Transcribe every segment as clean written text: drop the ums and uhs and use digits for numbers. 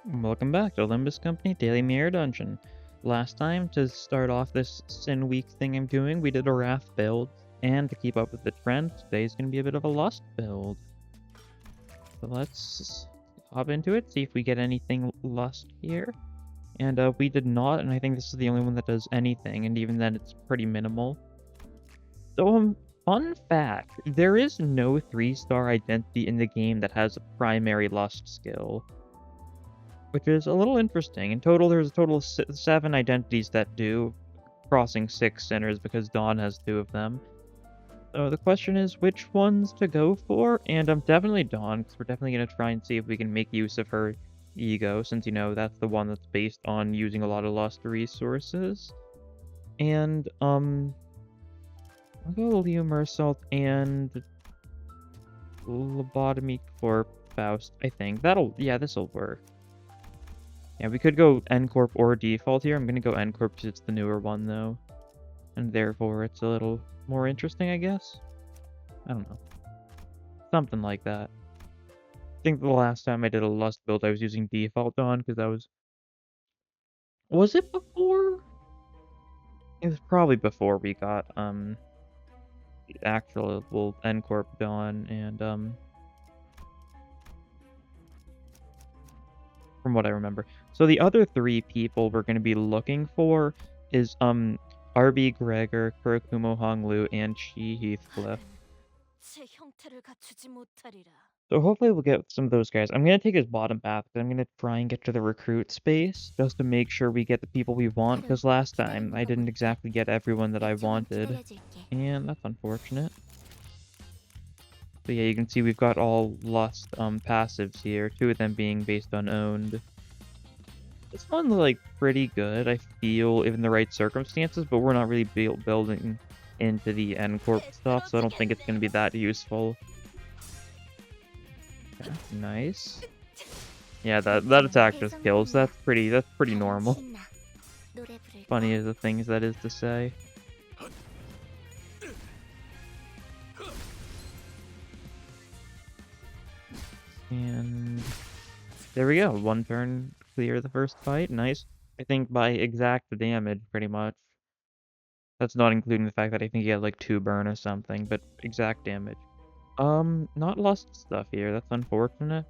Welcome back to Limbus Company Daily Mirror Dungeon. Last time, to start off this Sin Week thing I'm doing, we did a Wrath build, and to keep up with the trend, today's going to be a bit of a Lust build. So let's hop into it, see if we get anything Lust here. And we did not, and I think this is the only one that does anything, and even then it's pretty minimal. So, fun fact, there is no 3-star identity in the game that has a primary Lust skill, which is a little interesting. In total, there's a total of 7 identities that do, crossing 6 sinners because Dawn has 2 of them. So the question is which ones to go for, and I'm definitely Dawn, because we're definitely going to try and see if we can make use of her ego, since, you know, that's the one that's based on using a lot of Lust resources. And, I'll go Leo Mersault and Lobotomy for Faust, I think. This'll work. Yeah, we could go N-Corp or Default here. I'm gonna go N-Corp because it's the newer one, though. And therefore, it's a little more interesting, I guess? I don't know. Something like that. I think the last time I did a Lust build, I was using Default on, because that was... Was it before? It was probably before we got, the actual N-Corp done, and, from what I remember. So the other 3 people we're going to be looking for is RB Gregor, Kurakumo Honglu, and Chi Heathcliff. So hopefully we'll get some of those guys. I'm going to take his bottom path, because I'm going to try and get to the recruit space, just to make sure we get the people we want, because last time I didn't exactly get everyone that I wanted, and that's unfortunate. So yeah, you can see we've got all Lust passives here, 2 of them being based on owned. This one's like pretty good, I feel, in the right circumstances, but we're not really building into the N-Corp stuff, so I don't think it's going to be that useful. Okay, nice. Yeah, that attack just kills. That's pretty normal. Funny as the things that is to say. And there we go. 1 turn clear the first fight. Nice. I think by exact damage, pretty much. That's not including the fact that I think he had like 2 burn or something, but exact damage. Not Lust stuff here. That's unfortunate.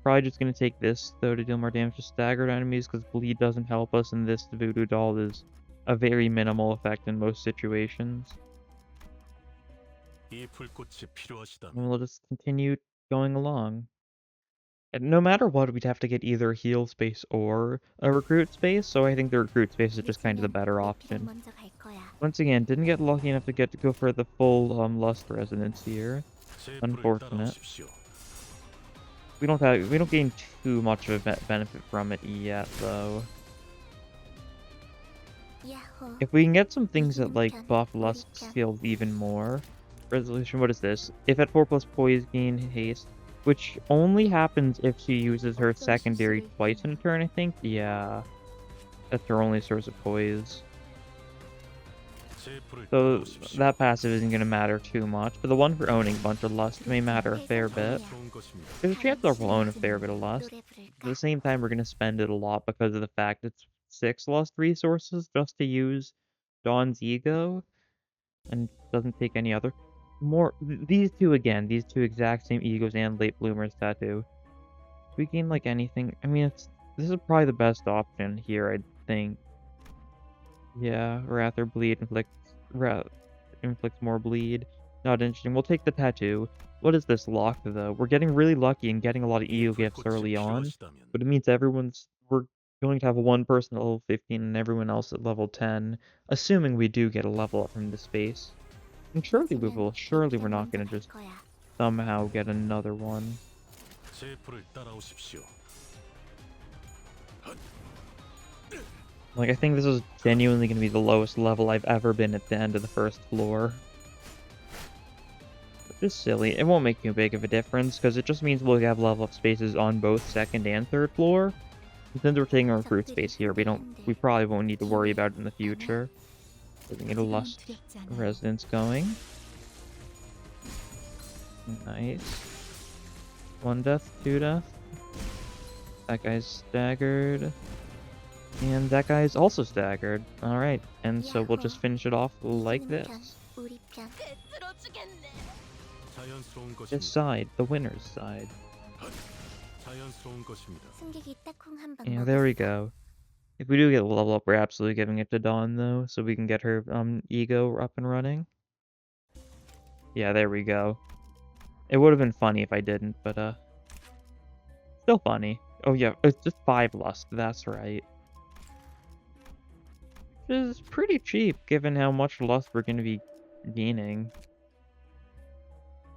Probably just gonna take this, though, to deal more damage to staggered enemies, because Bleed doesn't help us, and this Voodoo Doll is a very minimal effect in most situations. And we'll just continue going along. And no matter what, we'd have to get either heal space or a recruit space, so I think the recruit space is just kind of the better option. Once again, didn't get lucky enough to go for the full Lust resonance here. Unfortunate. We don't gain too much of a benefit from it yet, though. If we can get some things that like buff Lust skills even more. Resolution, what is this? If at 4+ poise, gain haste, which only happens if she uses her secondary twice in a turn, I think. Yeah, that's her only source of poise. So that passive isn't going to matter too much, but the one for owning a bunch of Lust may matter a fair bit. There's a chance that we'll own a fair bit of Lust. At the same time, we're going to spend it a lot because of the fact it's 6 Lust resources just to use Dawn's ego, and doesn't take any other. These two exact same egos and late bloomers tattoo. If we gain like anything, I mean, this is probably the best option here, I think. Yeah, Wrath or Bleed inflicts more bleed. Not interesting. We'll take the tattoo. What is this lock, though? We're getting really lucky and getting a lot of ego gifts early on, but it means we're going to have one person at level 15 and everyone else at level 10, assuming we do get a level up from the space. And surely we will. Surely we're not going to just somehow get another one. Like, I think this is genuinely going to be the lowest level I've ever been at the end of the first floor. Which is silly. It won't make too big of a difference, because it just means we'll have level up spaces on both 2nd and 3rd floor. And since we're taking a recruit space here, we probably won't need to worry about it in the future. We can get a Lust Resonance going. Nice. 1 death, 2 death. That guy's staggered. And that guy's also staggered. Alright, and so we'll just finish it off like this. This side, the winner's side. Yeah, there we go. If we do get a level up, we're absolutely giving it to Dawn, though, so we can get her ego up and running. Yeah, there we go. It would have been funny if I didn't, but still funny. Oh yeah, it's just 5 lust, that's right. Which is pretty cheap, given how much lust we're gonna be gaining.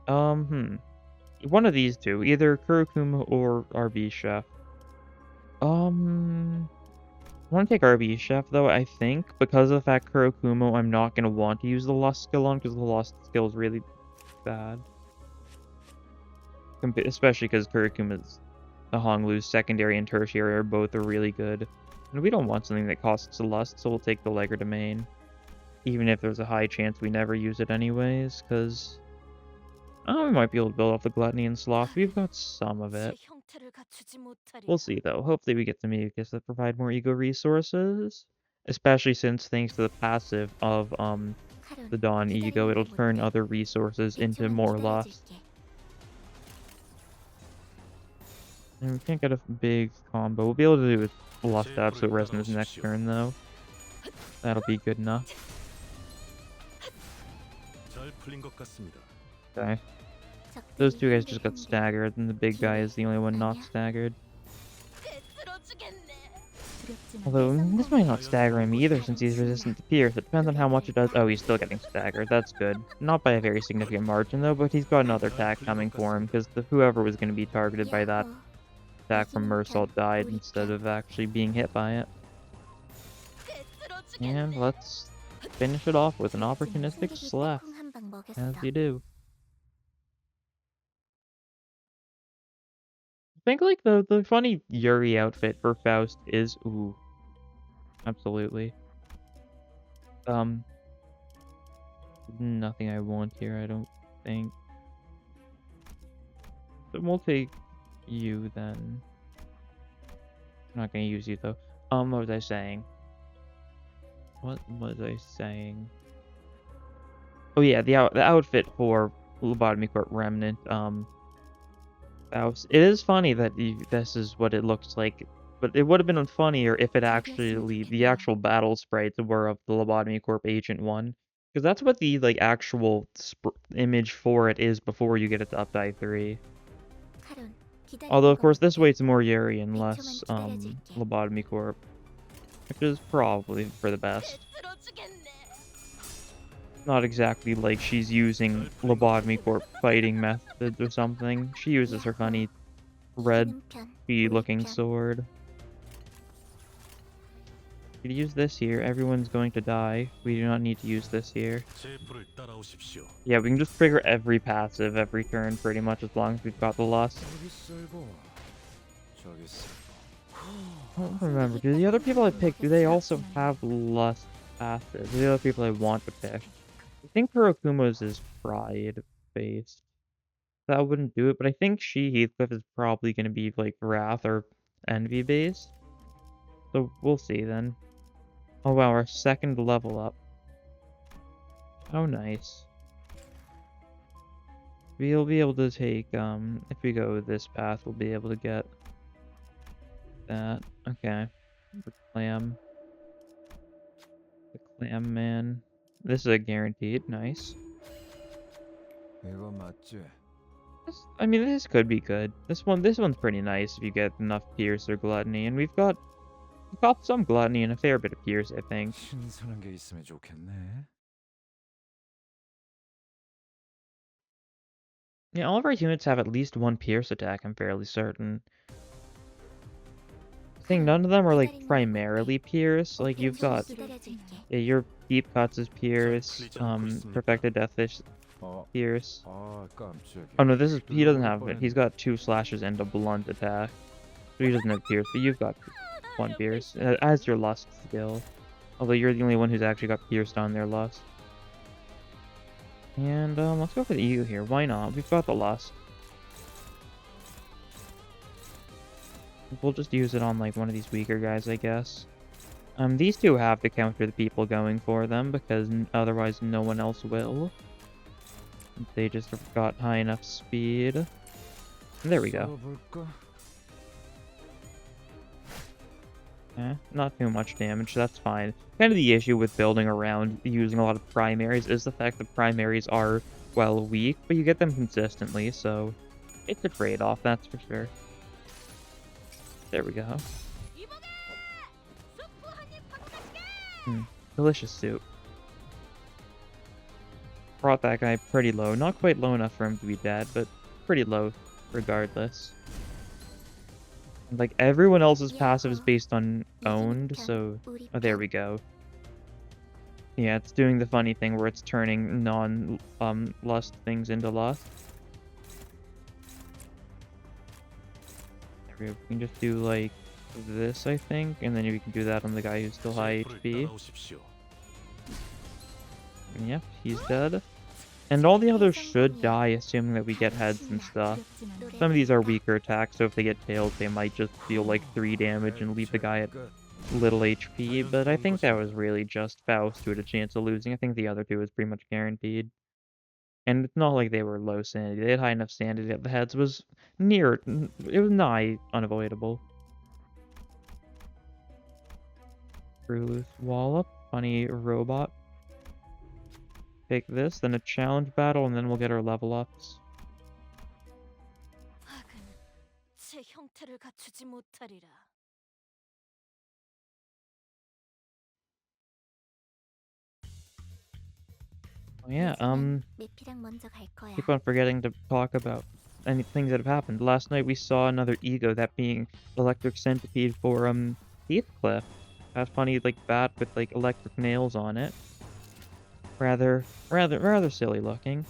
One of these two, either Kurokuma or RB Chef. I want to take RB Chef, though, I think, because of the fact Kurokuma, I'm not going to want to use the Lust skill on, because the Lust skill is really bad. Especially because Kurokuma's, the Honglu's secondary and tertiary are both really good. And we don't want something that costs a Lust, so we'll take the Legger Domain. Even if there's a high chance we never use it anyways, because... we might be able to build off the Gluttony and Sloth. We've got some of it. We'll see, though. Hopefully we get some Mucus that provide more ego resources. Especially since, thanks to the passive of the Dawn ego, it'll turn other resources into more lust. And we can't get a big combo. We'll be able to do a Lust Absolute Resonance next turn, though. That'll be good enough. Okay. Those two guys just got staggered, and the big guy is the only one not staggered. Although, this might not stagger him either, since he's resistant to Pierce. It depends on how much it does. Oh, he's still getting staggered. That's good. Not by a very significant margin, though, but he's got another attack coming for him, because whoever was going to be targeted by that attack from Mersault died instead of actually being hit by it. And let's finish it off with an opportunistic Slap, as you do. I think like the funny Yuri outfit for Faust is absolutely. Nothing I want here, I don't think. But we'll take you then. I'm not gonna use you though. What was I saying? What was I saying? Oh yeah, the outfit for Lobotomy Court Remnant. It is funny that this is what it looks like, but it would have been funnier if it actually the actual battle sprites were of the Lobotomy Corp Agent 1, because that's what the like actual image for it is before you get it to Updike 3. Although of course this way it's more Yuri and less Lobotomy Corp, which is probably for the best. Not exactly like she's using Lobotomy Corp fighting methods or something. She uses her funny red looking sword. If you use this here, everyone's going to die. We do not need to use this here. Yeah, we can just trigger every passive every turn pretty much as long as we've got the lust. I don't remember. Do the other people I picked, do they also have lust passive? The other people I want to pick. I think Kurokuma's is pride based. That wouldn't do it, but I think Heathcliff is probably going to be like wrath or envy based. So we'll see then. Oh wow, our second level up. Oh nice. We'll be able to take if we go this path, we'll be able to get that. Okay. The clam man. This is a guaranteed. Nice. I mean, this could be good. This one's pretty nice if you get enough Pierce or Gluttony, and we've got some Gluttony and a fair bit of Pierce, I think. Yeah, all of our units have at least one Pierce attack, I'm fairly certain. I think none of them are like primarily Pierce. Like you've got your Deep Cuts is Pierce, Perfected Deathfish Pierce. Oh no, he doesn't have it. He's got 2 slashes and a blunt attack. So he doesn't have Pierce, but you've got 1 Pierce as your Lust skill. Although you're the only one who's actually got Pierced on their Lust. And let's go for the Ego here. Why not? We've got the Lust. We'll just use it on, like, one of these weaker guys, I guess. These two have to counter the people going for them, because otherwise no one else will. They just got high enough speed. There we go. Not too much damage, that's fine. Kind of the issue with building around using a lot of primaries is the fact that primaries are, well, weak, but you get them consistently, so it's a trade-off, that's for sure. There we go. Delicious soup. Brought that guy pretty low. Not quite low enough for him to be dead, but pretty low regardless. Like, everyone else's passive is based on owned, so... Oh, there we go. Yeah, it's doing the funny thing where it's turning lust things into lust. There we go. We can just do, like, this, I think, and then we can do that on the guy who's still high HP. Yep, he's dead. And all the others should die, assuming that we get heads and stuff. Some of these are weaker attacks, so if they get tails, they might just deal like 3 damage and leave the guy at little HP, but I think that was really just Faust who had a chance of losing. I think the other two was pretty much guaranteed. And it's not like they were low sanity. They had high enough sanity that the heads was it was nigh unavoidable. Ruth Wallop, funny robot. Take this, then a challenge battle, and then we'll get our level ups. Oh yeah, keep on forgetting to talk about any things that have happened. Last night we saw another ego, that being Electric Centipede for Heathcliff. That funny like bat with like electric nails on it. Rather silly looking.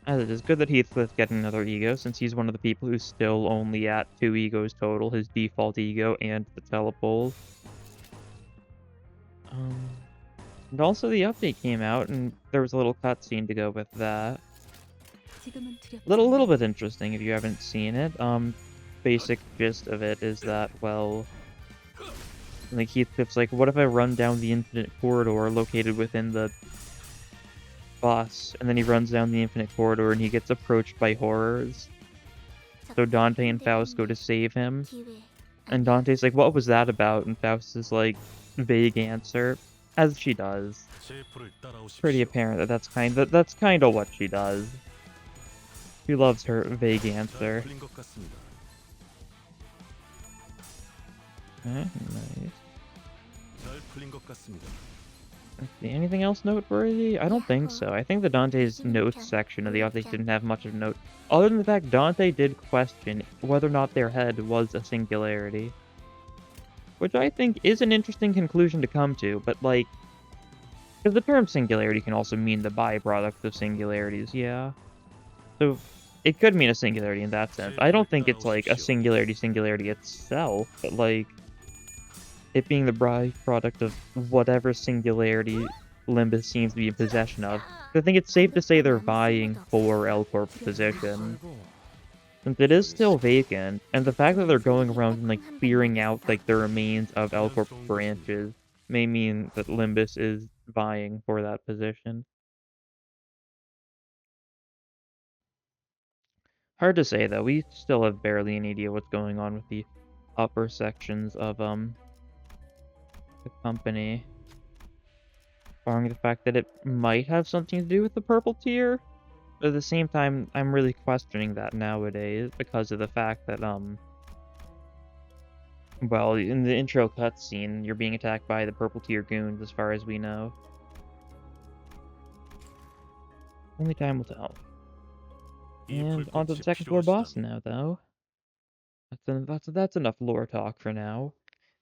As it is good that Heathcliff's getting another ego, since he's one of the people who's still only at 2 egos total, his default ego and the telepole. And also the update came out, and there was a little cutscene to go with that. Little bit interesting if you haven't seen it. Basic gist of it is that, well, like Heathcliff's like, what if I run down the infinite corridor located within the bus, and then he runs down the infinite corridor and he gets approached by horrors. So Dante and Faust go to save him. And Dante's like, what was that about? And Faust is like, vague answer. As she does. Pretty apparent that that's kind of what she does. She loves her vague answer. Nice. Let's see, anything else noteworthy? I don't think so. I think the Dante's notes section of the update didn't have much of note. Other than the fact Dante did question whether or not their head was a singularity. Which I think is an interesting conclusion to come to, but like... Because the term singularity can also mean the byproduct of singularities, yeah. So, it could mean a singularity in that sense. I don't think it's like a singularity itself, but like... It being the byproduct of whatever singularity Limbus seems to be in possession of. I think it's safe to say they're vying for L-Corp's position. Since it is still vacant, and the fact that they're going around and like clearing out like the remains of L-Corp's branches may mean that Limbus is vying for that position. Hard to say though, we still have barely any idea what's going on with the upper sections of the company. Barring the fact that it might have something to do with the purple tier. But at the same time, I'm really questioning that nowadays because of the fact that, well, in the intro cutscene, you're being attacked by the purple tier goons as far as we know. Only time will tell. And onto the second floor boss now, though. That's enough lore talk for now.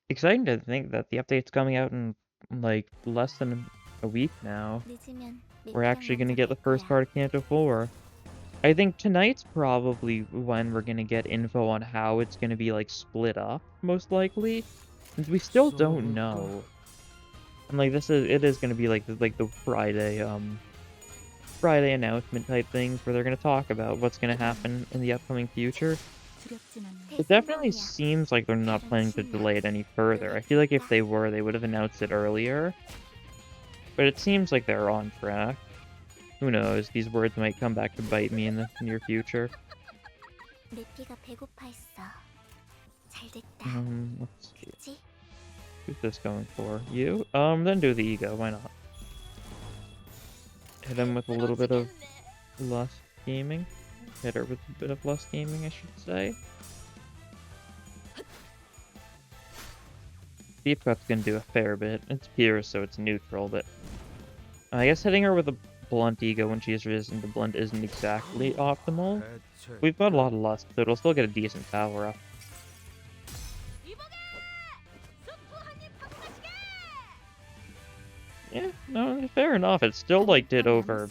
Exciting to think that the update's coming out in, like, less than a week now. We're actually going to get the first part of Canto 4. I think tonight's probably when we're going to get info on how it's going to be, like, split up, most likely. Since we still don't know. And, like, it is going to be, like the Friday announcement type things where they're going to talk about what's going to happen in the upcoming future. It definitely seems like they're not planning to delay it any further. I feel like if they were, they would have announced it earlier. But it seems like they're on track. Who knows? These words might come back to bite me in the near future. Let's see. Who's this going for? You? Then do the ego. Why not? Hit him with a little bit of lust gaming. Hit her with a bit of lust gaming, I should say. Deep cut's gonna do a fair bit. It's pure, so it's neutral, but I guess hitting her with a blunt ego when she is resistant to blunt isn't exactly optimal. We've got a lot of lust, so it'll still get a decent power up. Yeah, no, fair enough. It still, like, did over...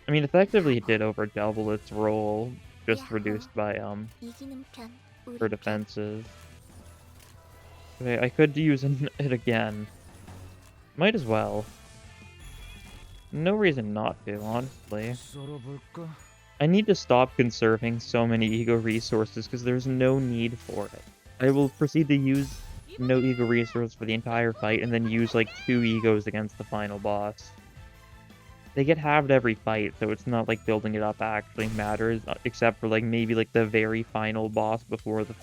I mean, effectively it did over double its roll, just reduced by, her defenses. Okay, I could use it again. Might as well. No reason not to, honestly. I need to stop conserving so many ego resources, because there's no need for it. I will proceed to use no ego resource for the entire fight, and then use, like, 2 egos against the final boss. They get halved every fight, so it's not like building it up actually matters, except for, like, maybe, like, the very final boss before the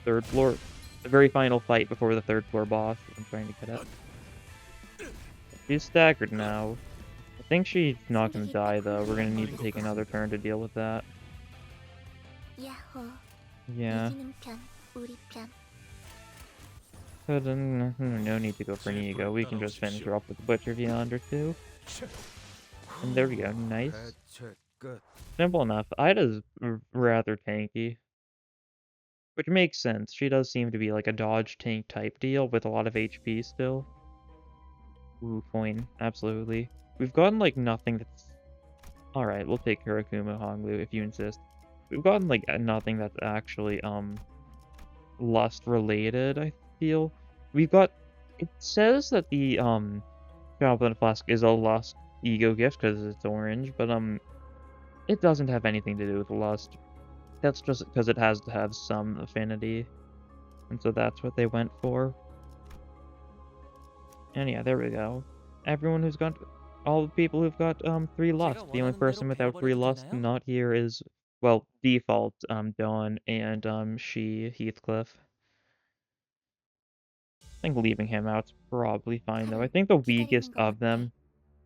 third floor. The very final fight before the third floor boss I'm trying to get at. She's staggered now. I think she's not gonna die, though. We're gonna need to take another turn to deal with that. Yeah. But no need to go for an ego. We can just finish her up with a Butcher Beyond or two. And there we go. Nice. Simple enough. Ida's rather tanky. Which makes sense. She does seem to be like a dodge tank type deal with a lot of HP still. Ooh, coin. Absolutely. We've gotten like nothing that's... Alright, we'll take Kurakuma Honglu if you insist. We've gotten like nothing that's actually lust related, I feel. We've got... It says that the Goblin Flask is a lust ego gift because it's orange, but it doesn't have anything to do with lust. That's just because it has to have some affinity. And so that's what they went for. And yeah, there we go. Everyone who's got... All the people who've got 3 lust. The only person without 3 lust not here is... Well, default, Dawn, and Heathcliff. I think leaving him out's probably fine, though. I think the weakest of them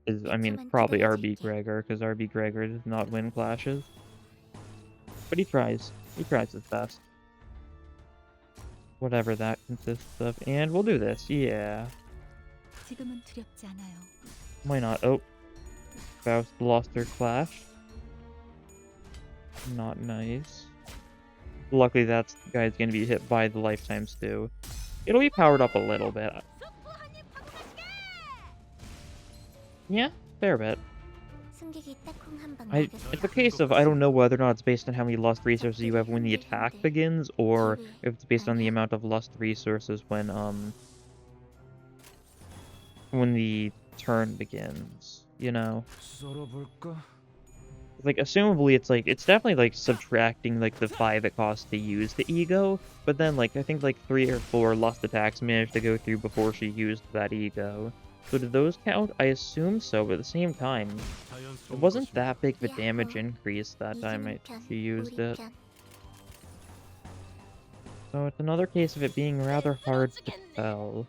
is, I mean, probably RB Gregor, because RB Gregor does not win clashes. But he tries. He tries his best. Whatever that consists of. And we'll do this. Yeah. Why not? Oh. Faust lost her clash. Not nice. Luckily, that guy's gonna be hit by the lifetime stew. It'll be powered up a little bit. Yeah, fair bit. It's a case of I don't know whether or not it's based on how many lust resources you have when the attack begins, or if it's based on the amount of lust resources when the turn begins, you know? Like, assumably it's definitely, like, subtracting, like, the 5 it costs to use the ego, but then, like, I think, like, 3 or 4 lust attacks managed to go through before she used that ego. So did those count? I assume so, but at the same time, it wasn't that big of a damage increase that time she used it. So it's another case of it being rather hard to tell.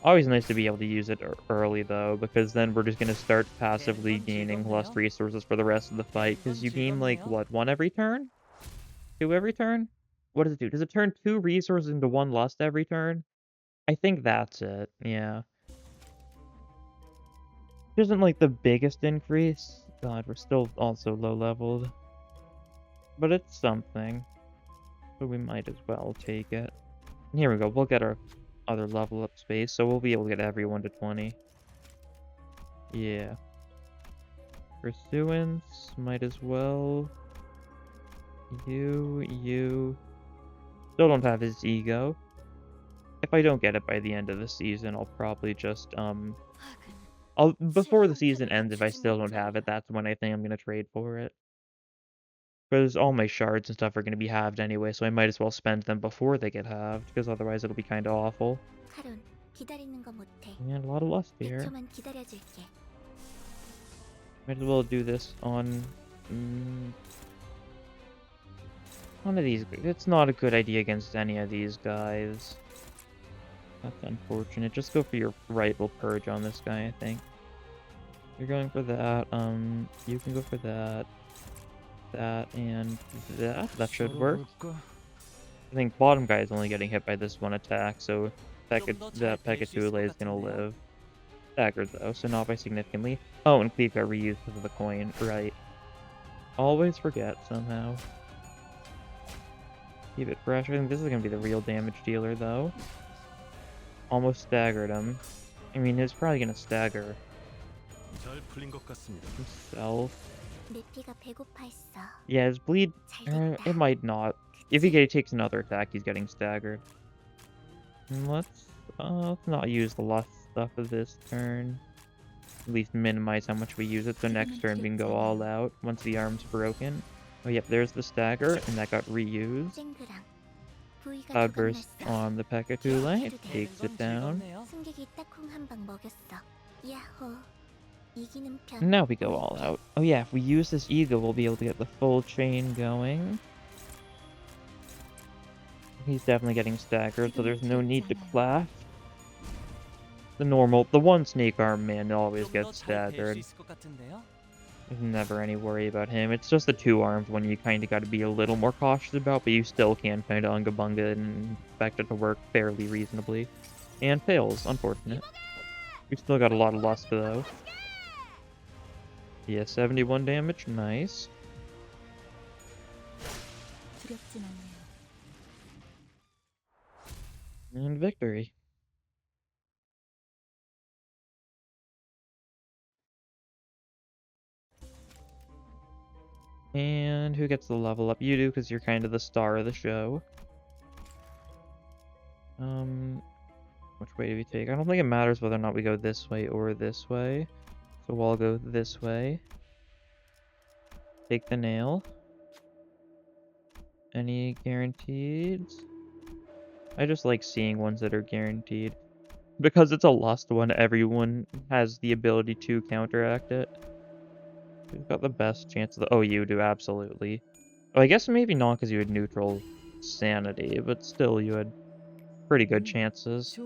Always nice to be able to use it early, though, because then we're just going to start passively gaining lust resources for the rest of the fight, because you gain, like, what, 1 every turn? 2 every turn? What does it do? Does it turn 2 resources into 1 lust every turn? I think that's it, yeah. It isn't, like, the biggest increase. God, we're still also low-leveled. But it's something. So we might as well take it. And here we go, we'll get our other level up space, so we'll be able to get everyone to 20. Yeah. Pursuance, might as well. You. Still don't have his ego. If I don't get it by the end of the season, I'll probably just, before the season ends, if I still don't have it, that's when I think I'm gonna trade for it. Because all my shards and stuff are going to be halved anyway, so I might as well spend them before they get halved, because otherwise it'll be kind of awful. 카론, 기다리는 거 못해. And a lot of lust here. 100초만 기다려줄게. Might as well do this on one of these. It's not a good idea against any of these guys. That's unfortunate. Just go for your rightful purge on this guy, I think. You're going for that. You can go for that. That and that. That should work. I think bottom guy is only getting hit by this one attack, so that Pekatule is gonna live. Staggered though, so not by significantly. Oh, and Cleave got reused because of the coin. Right. Always forget somehow. Keep it fresh. I think this is gonna be the real damage dealer though. Almost staggered him. I mean, he's probably gonna stagger himself. 내 피가 배고파했어. Yeah, his bleed, it might not. If he takes another attack, he's getting staggered. And let's not use the lust stuff of this turn. At least minimize how much we use it, so next turn we can go all out once the arm's broken. Oh yep, there's the stagger, and that got reused. 쨍그랑. 부위가 Cloudburst 조금 on the Pekatule, takes it down. 승객이 딱콩 한 방 먹였어. 야호. 이기는 편. And now we go all out. Oh yeah, if we use this ego, we'll be able to get the full chain going. He's definitely getting staggered, so there's no need to clash. The one snake arm man always gets staggered. There's never any worry about him. It's just the two armed one you kind of got to be a little more cautious about, but you still can kind of unga bunga and expect it to work fairly reasonably. And fails, unfortunate. We've still got a lot of lust though. Yeah, 71 damage, nice. 두렵진 않네요. And victory. And who gets the level up? You do, because you're kind of the star of the show. Which way do we take? I don't think it matters whether or not we go this way or this way. So we'll go this way. Take the nail. Any guaranteed? I just like seeing ones that are guaranteed. Because it's a lust one, everyone has the ability to counteract it. Who's got the best chance of the— oh, you do, absolutely. Oh, I guess maybe not because you had neutral sanity, but still you had pretty good chances.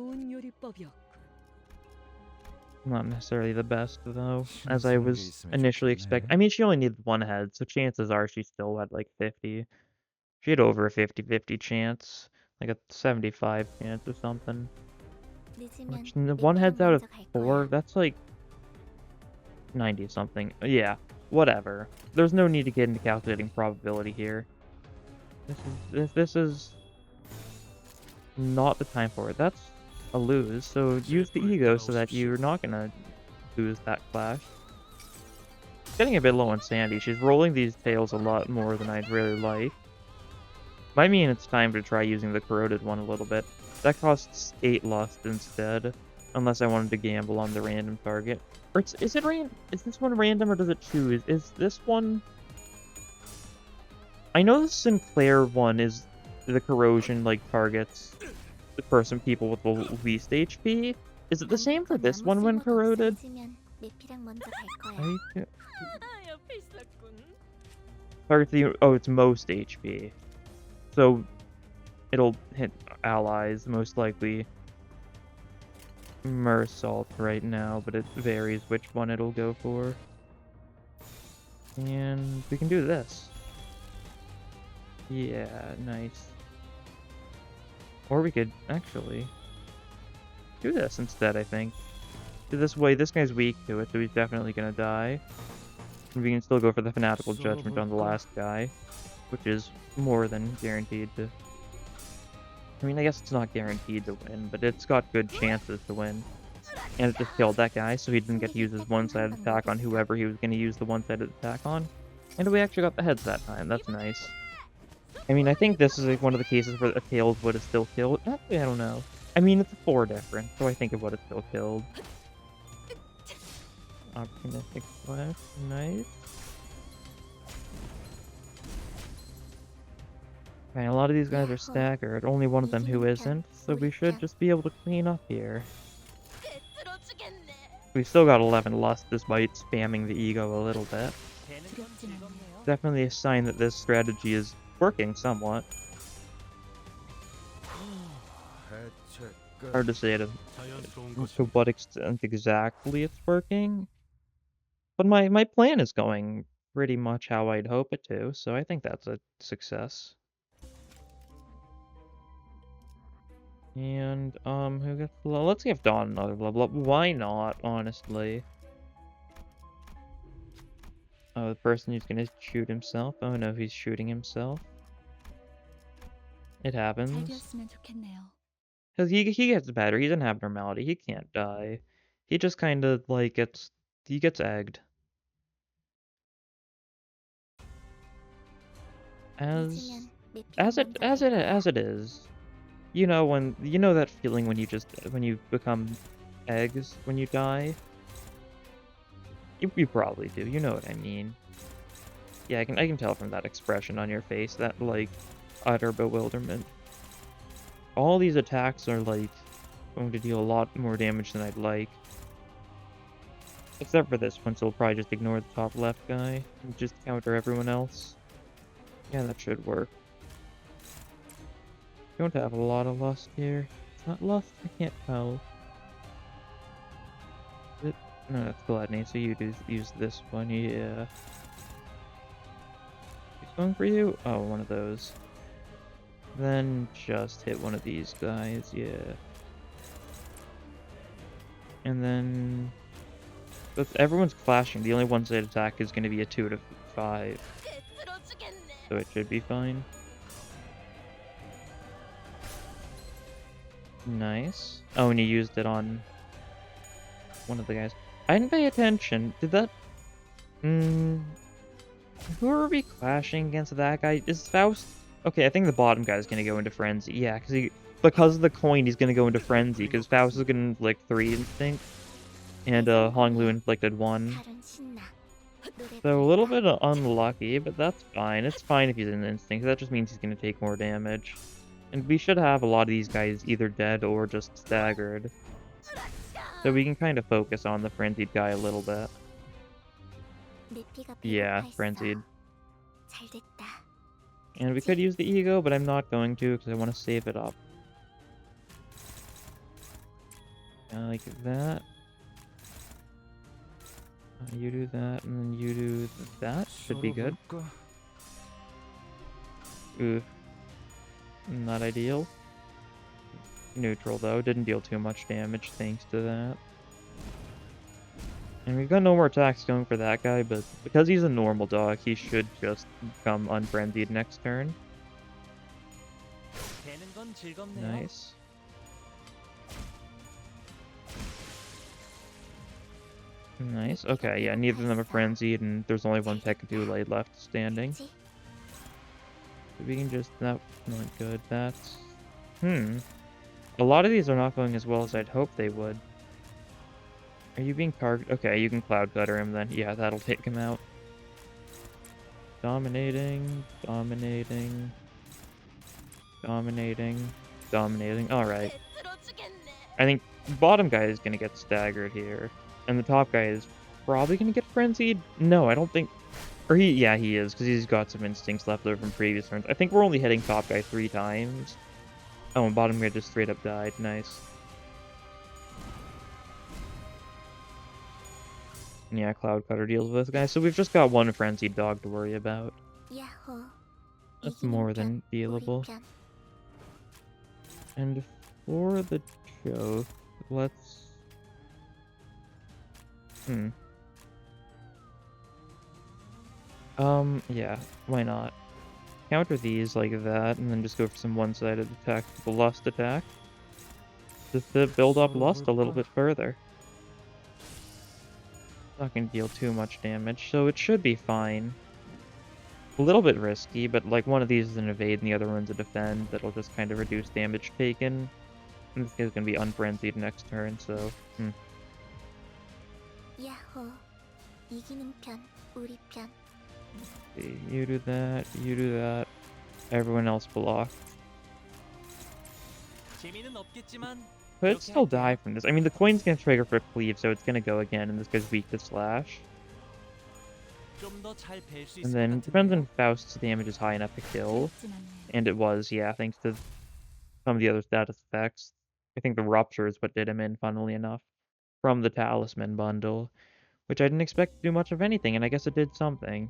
Not necessarily the best, though, as I was initially expecting. I mean, she only needed one head, so chances are she still had like 50. She had over a 50-50 chance. Like a 75 chance or something. Which, one head's out of 4, that's like 90 something. Yeah, whatever. There's no need to get into calculating probability here. This is not the time for it. That's a lose, so use the ego so that you're not gonna lose that clash. Getting a bit low on sanity. She's rolling these tails a lot more than I'd really like. Might mean it's time to try using the corroded one a little bit. That costs 8 lust instead, unless I wanted to gamble on the random target. Or is it random? Is this one random or does it choose? Is this one? I know the Sinclair one is the corrosion like targets the people with the least HP. Is it the same for this one when corroded? Targets the— oh, it's most HP. So it'll hit allies, most likely Mersault right now, but it varies which one it'll go for. And we can do this. Yeah, nice. Or we could actually do this instead, I think. This way, this guy's weak to it, so he's definitely gonna die. And we can still go for the Fanatical Judgment on the last guy, which is more than guaranteed to— I mean, I guess it's not guaranteed to win, but it's got good chances to win. And it just killed that guy, so he didn't get to use his one-sided attack on whoever he was going to use the one-sided attack on. And we actually got the heads that time, that's nice. I mean, I think this is like one of the cases where a tails would have still killed. Actually, I don't know. I mean, it's a 4 difference, so I think it would have still killed. Opportunistic flash, nice. Right, a lot of these guys are staggered, only one of them who isn't, so we should just be able to clean up here. We've still got 11 lust despite spamming the ego a little bit. 두렵진 않네요. Definitely a sign that this strategy is working somewhat. Hard to say to what extent exactly it's working, but my plan is going pretty much how I'd hope it to, so I think that's a success. And, who gets well, let's give Dawn another level up. Why not, honestly? Oh, the person who's gonna shoot himself. Oh no, he's shooting himself. It 잘 happens. 되었으면 좋겠네요. Because he gets better. He's an abnormality. He can't die. He just kind of, like, he gets egged. As, 잊으면 내 피가 먼저 갈 거야. as it is. You know that feeling when you become eggs when you die? You probably do. You know what I mean. Yeah, I can tell from that expression on your face, that, like, utter bewilderment. All these attacks are, like, going to deal a lot more damage than I'd like. Except for this one, so we'll probably just ignore the top left guy and just counter everyone else. Yeah, that should work. Don't have a lot of lust here. It's not lust, I can't tell. No, that's gluttony, so you do use this one, yeah. He's going for you? Oh, one of those. Then just hit one of these guys, yeah. And then... But everyone's clashing. The only one-sided attack is going to be a 2 to 5. So it should be fine. Nice. Oh, and he used it on one of the guys. I didn't pay attention. Did that... Who are we clashing against that guy? Is Faust... Okay, I think the bottom guy is going to go into Frenzy. Yeah, because of the coin, he's going to go into Frenzy. Because Faust is going to inflict 3 instinct. And Honglu inflicted 1. 달은 신나. So a little bit unlucky, but that's fine. It's fine if he's in instinct. That just means he's going to take more damage. And we should have a lot of these guys either dead or just staggered. So we can kind of focus on the frenzied guy a little bit. 내 피가 Yeah, 배고파 frenzied. 있어. 잘 됐다. And we could use the ego, but I'm not going to because I want to save it up. Like that. You do that, and then you do that. Should be good. Ooh. Not ideal. Neutral, though. Didn't deal too much damage thanks to that. And we've got no more attacks going for that guy, but because he's a normal dog, he should just become unfrenzied next turn. Nice. Nice. Okay, yeah, neither of them are frenzied, and there's only one Tekatule left standing. So we can just... That went good. That's... A lot of these are not going as well as I'd hope they would. Are you being targeted? Okay, you can Cloud Cutter him then. Yeah, that'll take him out. Dominating. Dominating. Dominating. Dominating. Alright. I think bottom guy is going to get staggered here. And the top guy is probably going to get frenzied? No, I don't think... Or yeah, he is, because he's got some instincts left over from previous turns. I think we're only hitting top guy 3 times. Oh, and bottom guy just straight up died. Nice. Yeah, Cloud Cutter deals with this guy. So we've just got one frenzied dog to worry about. 야호. That's more than dealable. And for the joke, let's... Yeah, why not? Counter these like that, and then just go for some one-sided attack, the Lust attack. Just to build up Lust a little bit further. Not gonna deal too much damage, so it should be fine. A little bit risky, but like one of these is an evade and the other one's a defend. That'll just kind of reduce damage taken. And this guy's gonna be unfrenzied next turn, so... 야호. 이기는 편, 우리 편. You do that, you do that. Everyone else blocked. 재미는 없겠지만 Could 그렇게 still 할게요. die from this. I mean, the coin's gonna trigger for cleave, so it's gonna go again, and this guy's weak to slash. 좀더 잘 뵐 수 And 있을 것 then, depends on 같은데요. if Faust's damage is high enough to kill. 두렵진 않네요. And it was, yeah, thanks to some of the other status effects. I think the Rupture is what did him in, funnily enough, from the Talisman bundle, which I didn't expect to do much of anything, and I guess it did something.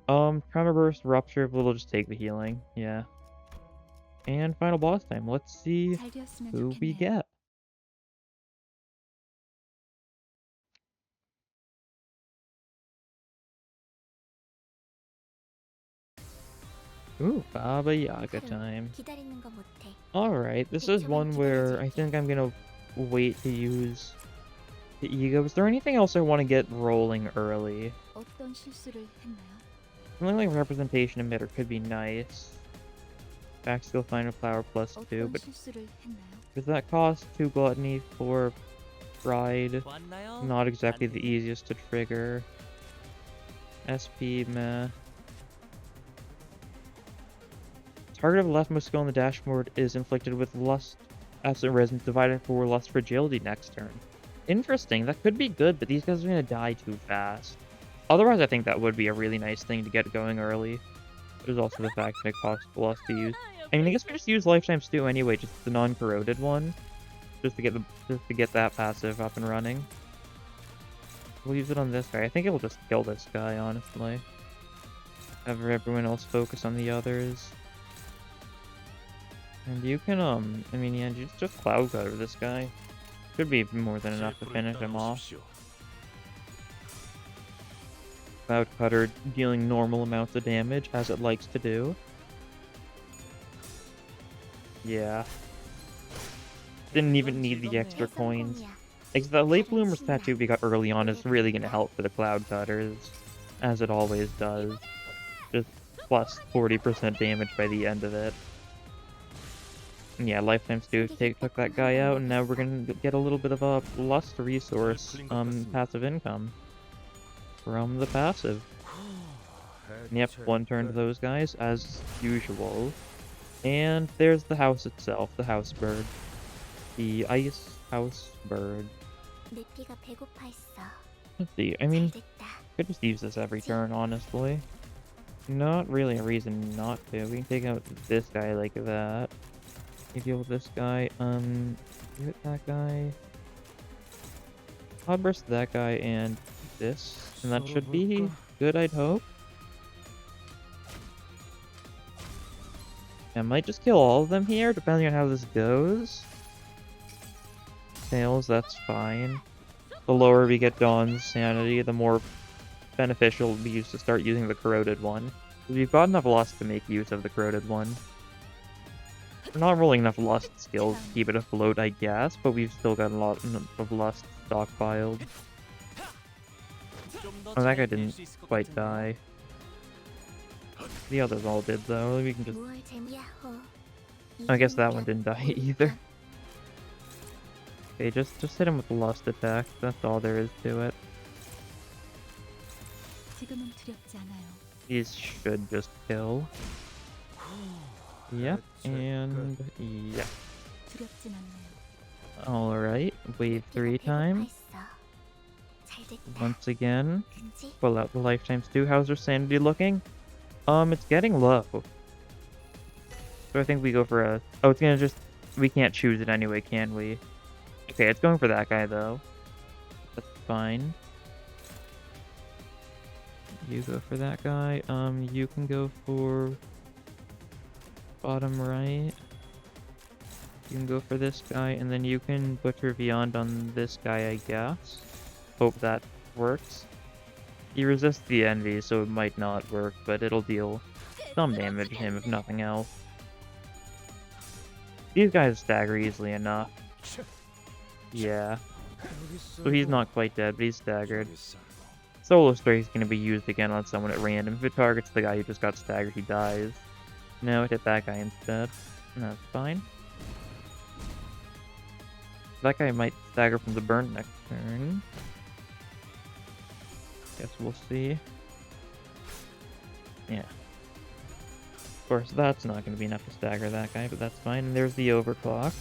Tremor Burst, Rupture, we'll just take the healing, yeah. And final boss time. Let's see 잘 되었으면 who we 좋겠네요. get. Ooh, Baba Yaga 하루 time. 기다리는 거 못해. Alright, this is one where I think I'm gonna wait to use the ego. Is there anything else I want to get rolling early? 어떤 실수를 했나요? Something like Representation Emitter could be nice. Backskill Final Flower plus 2, 어떤 but 실수를 했나요? does that cost 2 Gluttony for Pride? 왔나요? Not exactly the 안녕. easiest to trigger. SP, meh. Target of the leftmost skill on the dashboard is inflicted with Lust as a resin divided for Lust Fragility next turn. Interesting, that could be good, but these guys are gonna die too fast. Otherwise, I think that would be a really nice thing to get going early. There's also the fact that it costs Lust to use. I mean, I guess we just use Lifetime Stew anyway, just the non-corroded one, just to get that passive up and running. We'll use it on this guy. I think it will just kill this guy, honestly. Have everyone else focus on the others. And you can, I mean, yeah, just Cloud Cutter this guy. Should be more than enough to finish him off. Cloud Cutter dealing normal amounts of damage, as it likes to do. Yeah. Didn't even need the extra coins. Like, the late bloomer's tattoo we got early on is really gonna help for the Cloud Cutters, as it always does. Just plus 40% damage by the end of it. And yeah, Lifetime Stew took that guy out, and now we're gonna get a little bit of a Lust resource, passive income from the passive. And yep, one turn to those guys, as usual. And there's the house itself, the house bird. The ice house bird. 내 피가 배고파 있어. Let's see, I mean, 됐다. could just use this every turn, honestly. Not really a reason not to. We can take out this guy like that. You deal with this guy, hit that guy. I'll burst that guy and this, and that should be good, I'd hope. I might just kill all of them here, depending on how this goes. Fails, that's fine. The lower we get Dawn's sanity, the more beneficial it'll be to start using the corroded one. We've got enough lust to make use of the corroded one. We're not rolling enough lust skills to keep it afloat, I guess, but we've still got a lot of lust stockpiled. Oh, that guy didn't quite die. The others all did, though. We can just... 무얼 야호. I guess that one didn't die either. Okay, just hit him with the lust attack. That's all there is to it. 지금은 두렵지 않아요. These should just kill. Yep, and yeah. 두렵진 않네요. Alright, wave 3 time. 잘 됐다. Once again, 왠지 pull out the Lifetime Stew. How's our sanity looking? It's getting low. So I think we go for a... Oh, it's gonna just... We can't choose it anyway, can we? Okay, it's going for that guy, though. That's fine. You go for that guy. You can go for... bottom right. You can go for this guy, and then you can Butcher Beyond on this guy, I guess. Hope that works. He resists the envy, so it might not work, but it'll deal some damage to him, if nothing else. These guys stagger easily enough. Yeah. So he's not quite dead, but he's staggered. Solo Stray is going to be used again on someone at random. If it targets the guy who just got staggered, he dies. No, it hit that guy instead. That's fine. That guy might stagger from the burn next turn. Guess we'll see. Yeah. Of course, that's not going to be enough to stagger that guy, but that's fine. And there's the overclock.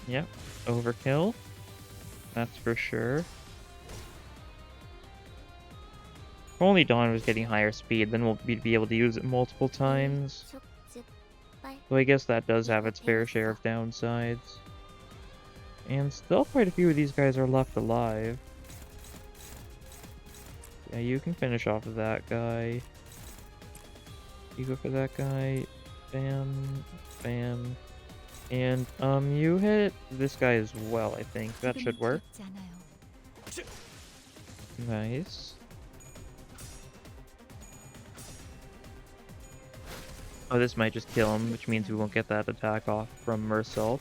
Yep, overkill. That's for sure. If only Dawn was getting higher speed, then we'll be able to use it multiple times. So I guess that does have its fair share of downsides. And still quite a few of these guys are left alive. Yeah, you can finish off of that guy. You go for that guy. Bam. Bam. And, you hit this guy as well, I think. That should work. Nice. Oh, this might just kill him, which means we won't get that attack off from Mersault.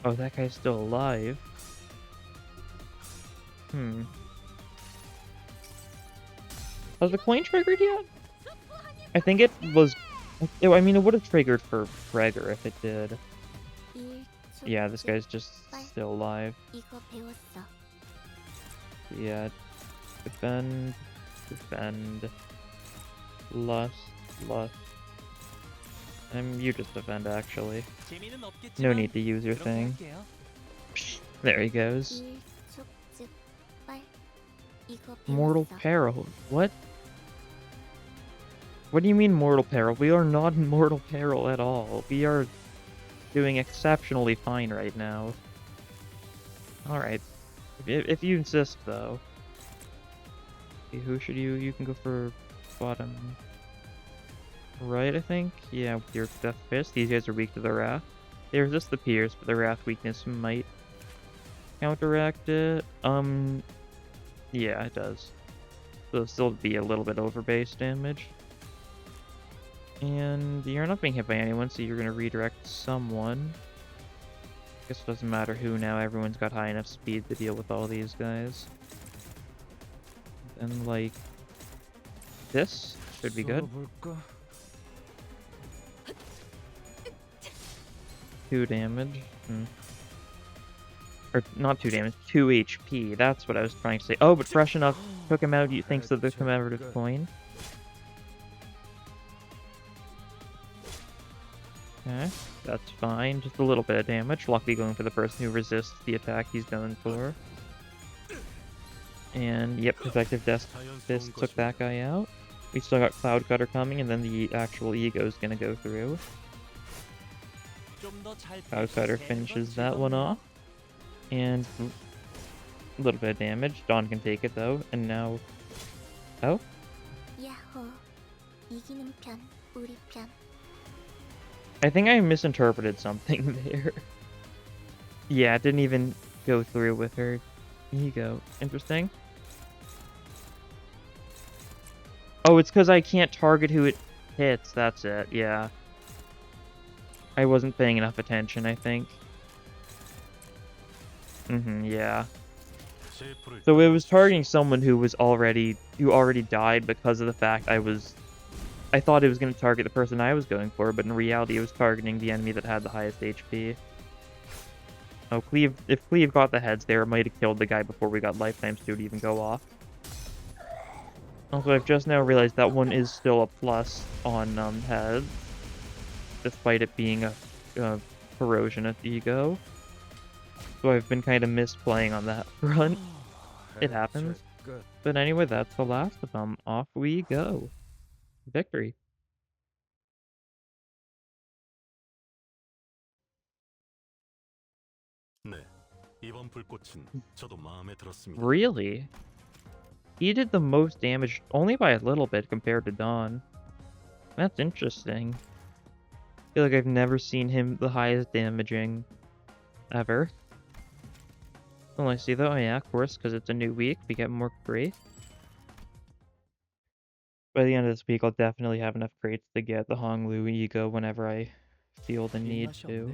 Oh, that guy's still alive. Was the coin triggered yet? I think it was... I mean, it would have triggered for Gregor if it did. Yeah, this guy's just still alive. Yeah. Defend. Defend. Lust. Lust. You just defend, actually. No need to use your thing. There he goes. Mortal peril. What? What do you mean mortal peril? We are not in mortal peril at all. We are doing exceptionally fine right now. Alright. If you insist, though. Okay, who should you... You can go for bottom right, I think? Yeah, with your Death Fist. These guys are weak to the Wrath. They resist the Pierce, but the Wrath weakness might counteract it. Yeah, it does. So it'll still be a little over base damage. And you're not being hit by anyone, so you're going to redirect someone. Guess it doesn't matter who now, everyone's got high enough speed to deal with all these guys. And like... this should be good. 2 damage. Or not 2 damage, 2 HP. That's what I was trying to say. Oh, but fresh enough took him out thanks to the commemorative coin. Okay, that's fine. Just a little bit of damage. Luckily going for the person who resists the attack he's going for. And yep, effective Death Fist took that guy out. We still got Cloud Cutter coming, and then the actual Ego's gonna go through. Cloud Cutter finishes that one off. And a little bit of damage. Dawn can take it though, and now... Oh? I think I misinterpreted something there. Yeah, it didn't even go through with her Ego. Interesting. Oh, it's because I can't target who it hits. That's it, yeah. I wasn't paying enough attention, I think. Yeah. So it was targeting someone who already died because of the fact I thought it was going to target the person I was going for, but in reality it was targeting the enemy that had the highest HP. Oh, if Cleve got the heads there, it might have killed the guy before we got Lifetimes 2 to even go off. Also, I've just now realized that one is still a plus on heads, despite it being a corrosion at Ego. So I've been kind of misplaying on that front. It happens. But anyway, that's the last of them. Off we go. Victory. Really? He did the most damage only by a little bit compared to Dawn. That's interesting. I feel like I've never seen him the highest damaging ever. Well, I see though. Oh, yeah, of course, because it's a new week, we get more crates. By the end of this week, I'll definitely have enough crates to get the Honglu Ego whenever I feel the need to.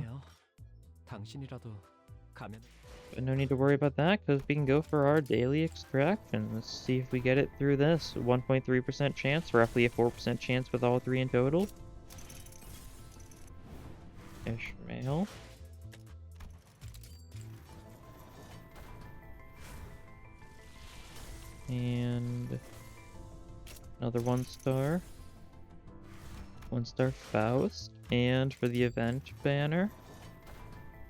But no need to worry about that, because we can go for our daily extraction. Let's see if we get it through this. 1.3% chance, roughly a 4% chance with all 3 in total. Ishmael. And another 1-star. 1-star Faust. And for the event banner,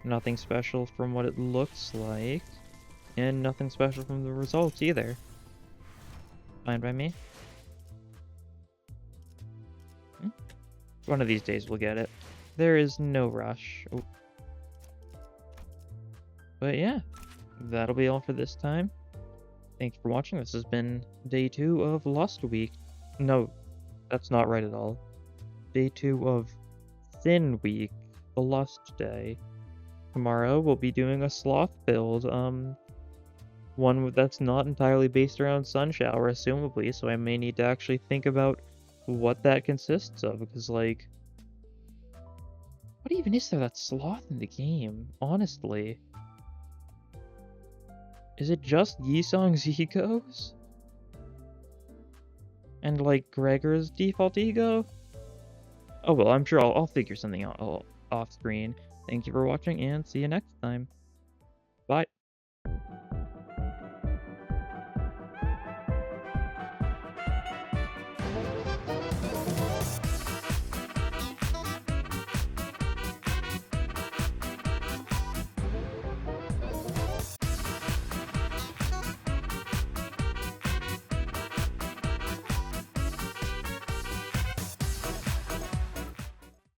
nothing special from what it looks like. And nothing special from the results either. Fine by me. One of these days we'll get it. There is no rush. Oh. But yeah, that'll be all for this time. Thank you for watching. This has been day 2 of Lost Week. No, that's not right at all. Day 2 of Thin Week, the Lost Day. Tomorrow we'll be doing a sloth build. One that's not entirely based around Sun Shower, assumably, so I may need to actually think about what that consists of, because, like, what even is there that's sloth in the game, honestly? Is it just Yisong's egos? And, like, Gregor's default ego? Oh well, I'm sure I'll figure something out off screen. Thank you for watching, and see you next time. Bye.